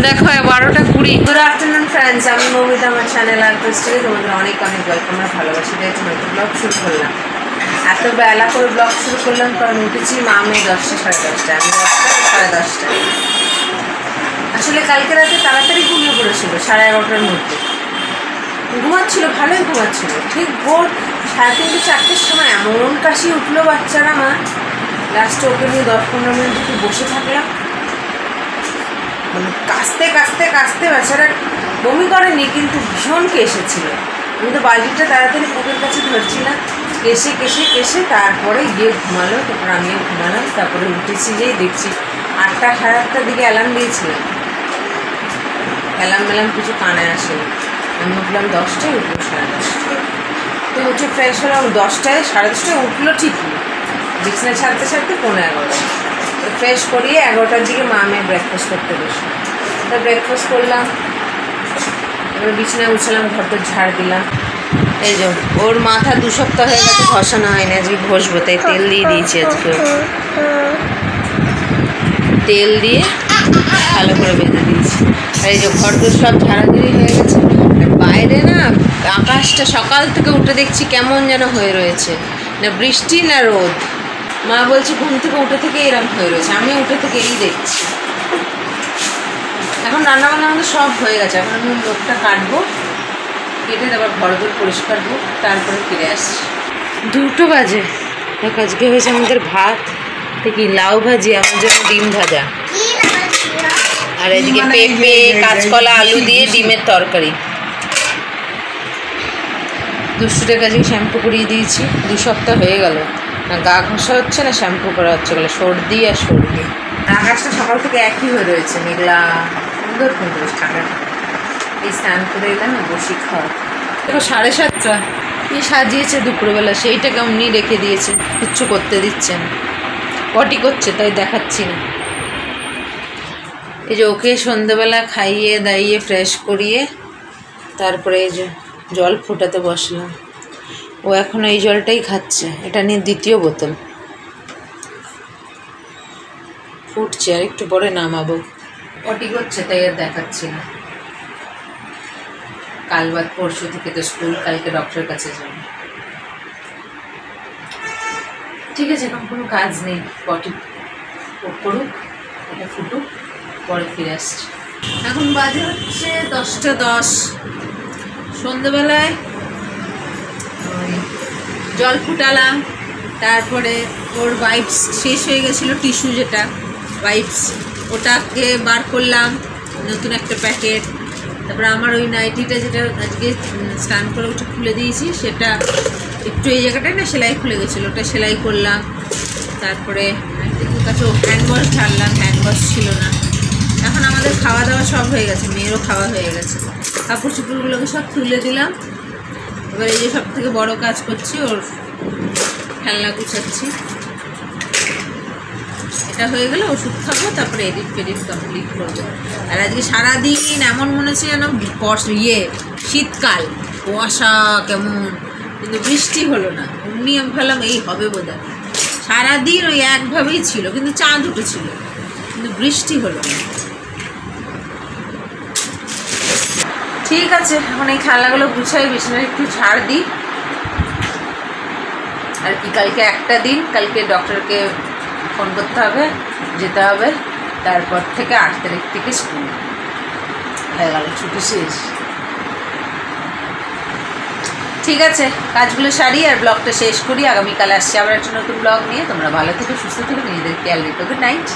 দেখো 12:20। Good afternoon friends, আমি মৌমিতা, আমার চ্যানেল আর পোস্টে তোমাদের অনেক অনেক ওয়েলকাম। আমরা ভালোবাসি দিয়ে নতুন ব্লগ শুরু করলাম। এত বেলা করে ব্লগ শুরু করলাম কারণ উঠেছি মা মেয়ে 10টা সাড়ে 10টায়, আমি 10টা সাড়ে 10টায়। আসলে কালকে রাতে তাড়াতাড়ি ঘুমিয়ে পড়েছিল 11:30টার মধ্যে। ঘুমাচ্ছিল, ভালোই ঘুমাচ্ছিল। ঠিক ভোর 3:30 4টের সময় এমন কাশি উঠলো বাচ্চারা, মা লাস্টে ওকে নিয়ে 10-15 মিনিট একটু বসে থাকলাম। মানে কাশতে কাশতে কাশতে বেচারা বমি করেনি, কিন্তু ভীষণ কেসেছিল। আমি তো বালতিটা তাড়াতাড়ি বুকের কাছে ধরছিলাম, কেসে কেসে কেসে তারপরে গিয়ে ঘুমালো। তারপর আমিও ঘুমালাম। তারপরে উঠেছি, যেই দেখছি 8টা সাড়ে 8টার দিকে অ্যালার্ম দিয়েছিলাম। অ্যালার্ম কিছু কানে আসেনি। আমি উঠলাম 10টায়, উঠলো সাড়ে 10টায়। তো উঠে ফ্রেশ হলাম 10টায়, সাড়ে 10টায় উঠলো ঠিকই, বিছানা ছাড়তে ছাড়তে 11:15। তো ফ্রেশ করিয়ে 11টার দিকে মা মেয়ে ব্রেকফাস্ট করতে বসে। তা ব্রেকফাস্ট করলাম, এবার বিছানায় উঠলাম, ঘরটা ঝাড় দিলাম। এই যে ওর মাথা 2 সপ্তাহ হয়ে গেছে ঘষানো হয়নি, আজকে ঘষবো, তাই তেল দিয়ে দিয়েছি। আজকে তেল দিয়ে ভালো করে বেঁধে দিয়েছি। আর এই যে ঘর তো সব ঝাড়াঝাড়ি হয়ে গেছে। আর বাইরে না আকাশটা সকাল থেকে উঠে দেখছি কেমন যেন হয়ে রয়েছে, না বৃষ্টি না রোদ। মা বলছে ঘুম থেকে উঠে থেকে এরকম হয়ে রয়েছে, আমি উঠে থেকে এই দেখছি। এখন রান্নাবান্না আমাদের সব হয়ে গেছে। এখন আমি লোকটা কাটবো, কেটে তারপর ঘরদোর পরিষ্কার হোক, তারপরে ফিরে আসছি। 2টো বাজে। আজকে হয়েছে আমাদের ভাত, কি লাউ ভাজি, আমার জন্য ডিম ভাজা, আর এদিকে পেঁপে কাঁচকলা আলু দিয়ে ডিমের তরকারি। দুষ্টুদের কাছে শ্যাম্পু করিয়ে দিয়েছি, 2 সপ্তাহ হয়ে গেল, না গা ঘষা হচ্ছে না শ্যাম্পু করা হচ্ছে, বলে সর্দি আর সর্দি। আকাশটা সকাল থেকে একই হয়ে রয়েছে, মেঘলা, সুন্দর কিন্তু বেশ ঠান্ডা। এই স্নান করে এলাম, বসি খাওয়া। দেখো 7:30, কি সাজিয়েছে দুপুরবেলা, সেইটাকে এমনি রেখে দিয়েছে, কিচ্ছু করতে দিচ্ছে না। পটি করছে তাই দেখাচ্ছি না। এই যে ওকে সন্ধ্যেবেলা খাইয়ে দাইয়ে ফ্রেশ করিয়ে তারপরে এই যে জল ফোটাতে বসলাম। ও এখন এই জলটাই খাচ্ছে, এটা নিয়ে 2য় বোতল। ফুটছে, আর একটু পরে নামাবো। পটি করছে তাই আর দেখাচ্ছি না। কাল বাদ পরশু থেকে তো স্কুল, কালকে ডক্টরের কাছে যাবো। ঠিক আছে, এখন কোনো কাজ নেই, পটি করুক, এটা ফুটুক, পরে ফিরে আসছি। এখন বাজে হচ্ছে 10:10। সন্ধ্যেবেলায় জল ফুটালাম, তারপরে ওর ওয়াইপস শেষ হয়ে গেছিলো, টিস্যু যেটা ওয়াইপস, ওটাকে বার করলাম, নতুন একটা প্যাকেট। তারপরে আমার ওই নাইটিটা যেটা আজকে স্নান করে ওটা খুলে দিয়েছি, সেটা একটু এই জায়গাটায় না সেলাই খুলে গেছিলো, ওটা সেলাই করলাম। তারপরে কাছে হ্যান্ড ওয়াশ ঢাললাম, হ্যান্ড ওয়াশ ছিল না। এখন আমাদের খাওয়া দাওয়া সব হয়ে গেছে, মেয়েরও খাওয়া হয়ে গেছে। কাপড় চোপড়গুলোকে সব তুলে দিলাম। এবার এই যে সব থেকে বড় কাজ করছি, ওর খেলনা গুছাচ্ছি। এটা হয়ে গেলে ওষুধ খাবো, তারপরে এডিট কমপ্লিট করবো। আর আজকে সারাদিন এমন মনে হচ্ছে যেন শীতকাল, কুয়াশা কেমন, কিন্তু বৃষ্টি হলো না। অমনি আমি ভাবলাম এই হবে বোধহয়। সারাদিন ওই একভাবেই ছিল, কিন্তু চাঁদ উঠেছিল, কিন্তু বৃষ্টি হলো না। ঠিক আছে, এখন এই খেলনাগুলো গুছাই, বিছানায় একটু ঝাড় দিই। আর কি, কালকে একটা দিন, কালকে ডক্টরকে ফোন করতে হবে, যেতে হবে। তারপর থেকে 8 তারিখ থেকে স্কুল হয়ে গেল, ছুটি শেষ। ঠিক আছে, কাজগুলো সারি আর ব্লগটা শেষ করি। আগামীকাল আসছি আবার একটা নতুন ব্লগ নিয়ে। তোমরা ভালো থেকো, সুস্থ থেকো, নিজেদের খেয়াল রেখো। Good night.